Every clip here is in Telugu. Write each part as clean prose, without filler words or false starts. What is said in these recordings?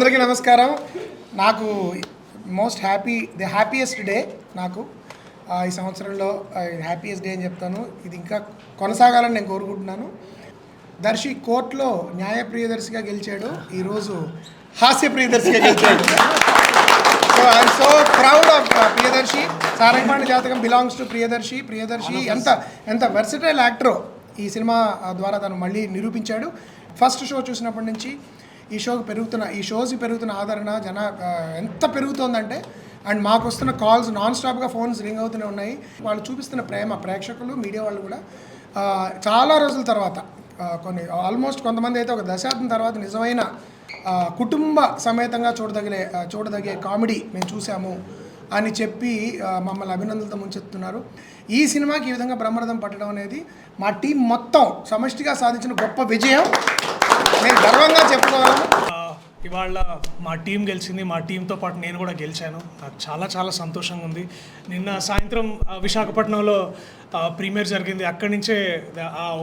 అందరికీ నమస్కారం. నాకు ది హ్యాపీయెస్ట్ డే నాకు ఈ సంవత్సరంలో హ్యాపీయెస్ట్ డే అని చెప్తాను. ఇది ఇంకా కొనసాగాలని నేను కోరుకుంటున్నాను. దర్శి కోర్టులో న్యాయ ప్రియదర్శిగా గెలిచాడు, ఈరోజు హాస్య ప్రియదర్శిగా గెలిచాడు. So I'm so proud of Priyadarshi. Sarangapani జాతకం బిలాంగ్స్ టు ప్రియదర్శి. ఎంత వెర్సటైల్ యాక్టరో ఈ సినిమా ద్వారా తను మళ్ళీ నిరూపించాడు. ఫస్ట్ షో చూసినప్పటి నుంచి ఈ షోకి పెరుగుతున్న ఆదరణ ఎంత పెరుగుతోందంటే, అండ్ మాకు వస్తున్న కాల్స్ నాన్ స్టాప్గా ఫోన్స్ రింగ్ అవుతూనే ఉన్నాయి. వాళ్ళు చూపిస్తున్న ప్రేమ, ప్రేక్షకులు మీడియా వాళ్ళు కూడా చాలా రోజుల తర్వాత ఆల్మోస్ట్ కొంతమంది అయితే ఒక దశాబ్దం తర్వాత నిజమైన కుటుంబ సమేతంగా చూడదగే కామెడీ మేము చూసాము అని చెప్పి మమ్మల్ని అభినందనలతో ముంచెత్తున్నారు. ఈ సినిమాకి ఈ విధంగా బ్రహ్మరథం పట్టడం అనేది మా టీం మొత్తం సమష్టిగా సాధించిన గొప్ప విజయం. నేను గర్వంగా చెప్పుకోగలను. ఇవాళ మా టీం గెలిచింది, మా టీంతో పాటు నేను కూడా గెలిచాను. నాకు చాలా చాలా సంతోషంగా ఉంది. నిన్న సాయంత్రం విశాఖపట్నంలో ప్రీమియర్ జరిగింది. అక్కడి నుంచే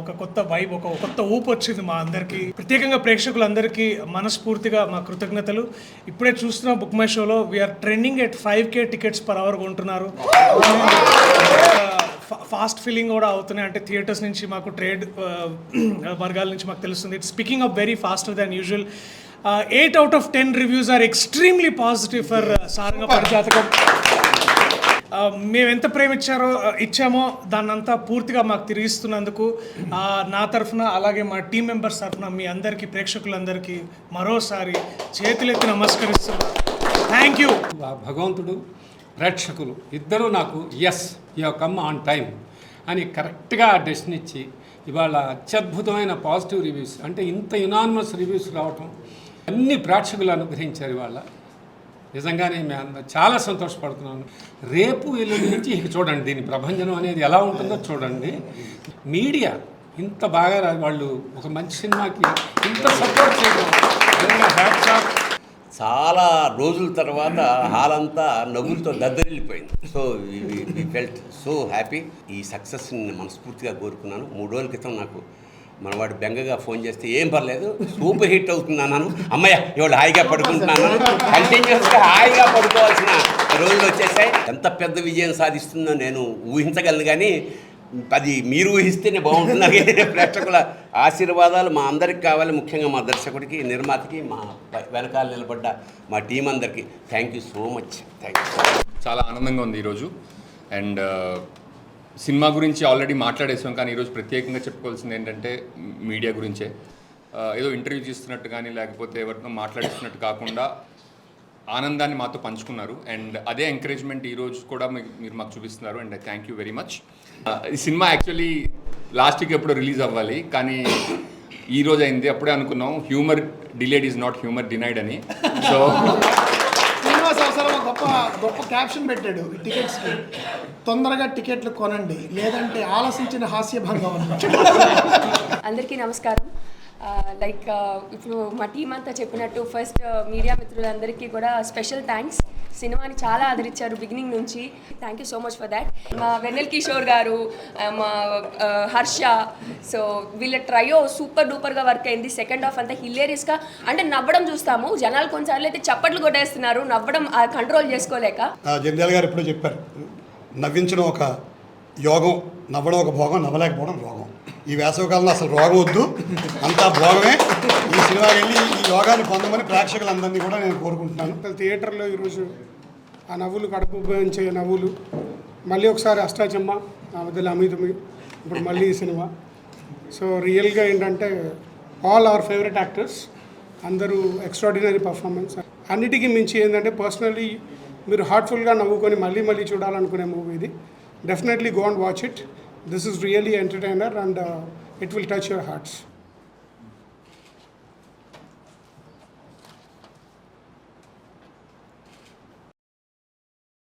ఒక కొత్త వైబ్, ఒక కొత్త ఊపు వచ్చింది మా అందరికీ. ప్రత్యేకంగా ప్రేక్షకులందరికీ మనస్ఫూర్తిగా మా కృతజ్ఞతలు. ఇప్పుడే చూస్తున్న బుక్ మై షోలో we are trending at 5K tickets per hour కొంటున్నారు. ఫాస్ట్ ఫిల్లింగ్ కూడా అవుతున్నాయి. అంటే థియేటర్స్ నుంచి మాకు ట్రేడ్ వర్గాల నుంచి మాకు తెలుస్తుంది. It's speaking up very faster than usual. 8 out of 10 reviews are extremely positive for Sarangapani Jathakam. మేము ఎంత ప్రేమ ఇచ్చామో దాన్నంతా పూర్తిగా మాకు తిరిగిస్తున్నందుకు నా తరఫున, అలాగే మా టీం మెంబర్స్ తరఫున మీ అందరికీ, ప్రేక్షకులందరికీ మరోసారి చేతులెత్తి నమస్కరిస్తున్నాను. Thank you. భగవంతుడు, ప్రేక్షకులు ఇద్దరూ నాకు you have come on time అని కరెక్ట్గా డెసిషన్ ఇచ్చి ఇవాళ అత్యద్భుతమైన పాజిటివ్ రివ్యూస్, అంటే ఇంత యునానిమస్ రివ్యూస్ రావటం అన్ని ప్రేక్షకులు అనుగ్రహించారు. ఇవాళ నిజంగానే మేము చాలా సంతోషపడుతున్నాను. రేపు ఎల్లుండి నుంచి ఇక చూడండి దీని ప్రభంజనం అనేది ఎలా ఉంటుందో చూడండి. మీడియా ఇంత బాగా వాళ్ళు ఒక మంచి సినిమాకి ఇంత సపోర్ట్ చేయడం హ్యాట్స్ ఆఫ్. చాలా రోజుల తర్వాత హాల్ అంతా నవ్వులతో దద్దరిల్లిపోయింది. So we felt so happy. ఈ సక్సెస్ని మనస్ఫూర్తిగా కోరుకున్నాను. 3 రోజుల క్రితం నాకు మనవాడు బెంగగా ఫోన్ చేస్తే ఏం పర్లేదు, సూపర్ హిట్ అవుతుంది అన్నాను. అమ్మయ్య ఇవాళ హాయిగా పడుకుంటున్నాను. కంటిన్యూస్గా హాయిగా పడుకోవాల్సిన రోజులు వచ్చేసాయి. ఎంత పెద్ద విజయం సాధిస్తుందో నేను ఊహించగలను, కానీ అది మీరు ఊహిస్తేనే బాగుంటుంది. ప్రేక్షకుల ఆశీర్వాదాలు మా అందరికి కావాలి, ముఖ్యంగా మా దర్శకుడికి, నిర్మాతకి, మా వెనకాల నిలబడ్డ మా టీం అందరికీ thank you so much. Thank you. చాలా ఆనందంగా ఉంది ఈరోజు. అండ్ సినిమా గురించి ఆల్రెడీ మాట్లాడేసాం, కానీ ఈరోజు ప్రత్యేకంగా చెప్పుకోవాల్సింది ఏంటంటే మీడియా గురించే. ఏదో ఇంటర్వ్యూ చేస్తున్నట్టు కానీ లేకపోతే ఎవరితో మాట్లాడిస్తున్నట్టు కాకుండా ఆనందాన్ని మాతో పంచుకున్నారు. అండ్ అదే ఎంకరేజ్మెంట్ ఈరోజు కూడా మీరు మాకు చూపిస్తున్నారు. And thank you very much. ఈ సినిమా యాక్చువల్లీ లాస్ట్ వీక్ ఎప్పుడో రిలీజ్ అవ్వాలి, కానీ ఈరోజు అయింది. అప్పుడే అనుకున్నాం humour delayed is not humour denied అని. సో శ్రీనివాస్ అవసరం గొప్ప క్యాప్షన్ పెట్టాడు టికెట్స్కి, తొందరగా టికెట్లు కొనండి లేదంటే ఆలసించిన హాస్యభంగం అన్నమాట. అందరికీ నమస్కారం. ఇప్పుడు మా టీం అంతా చెప్పినట్టు ఫస్ట్ మీడియా మిత్రులందరికీ కూడా స్పెషల్ థ్యాంక్స్. సినిమాని చాలా ఆదరించారు బిగినింగ్ నుంచి. Thank you so much for that. మా వెన్నెల్ కిషోర్ గారు, మా హర్ష, సో వీళ్ళ ట్రయో సూపర్ డూపర్గా వర్క్ అయింది. సెకండ్ హాఫ్ అంతా హిలేరియస్గా, అంటే నవ్వడం చూస్తాము, జనాలు కొన్నిసార్లు అయితే చప్పట్లు కొట్టేస్తున్నారు, నవ్వడం కంట్రోల్ చేసుకోలేక. జంధ్యాల గారు ఎప్పుడో చెప్పారు, నవ్వించడం ఒక యోగం, నవ్వడం ఒక భోగం, నవ్వలేకపోవడం రోగం. ఈ వేసవికాలంలో అసలు రోగం వద్దు, అంతా భోగమే. ఈ సినిమాకి వెళ్ళి ఈ యోగాన్ని పొందమని ప్రేక్షకులందరినీ కూడా నేను కోరుకుంటున్నాను. థియేటర్లో ఈరోజు ఆ నవ్వులు, కడుపు ఉపయోగించే నవ్వులు, మళ్ళీ ఒకసారి అష్టాచమ్మ, ఆ మధ్యలో అమితమి, ఇప్పుడు మళ్ళీ ఈ సినిమా. సో రియల్గా ఏంటంటే ఆల్ అవర్ ఫేవరెట్ యాక్టర్స్, అందరూ ఎక్స్ట్రాడినరీ పర్ఫార్మెన్స్. అన్నిటికీ మించి ఏంటంటే పర్సనలీ మీరు హార్ట్ఫుల్గా నవ్వుకొని మళ్ళీ చూడాలనుకునే మూవీ ఇది. Definitely go and watch it. This is really entertainer and it will touch your hearts.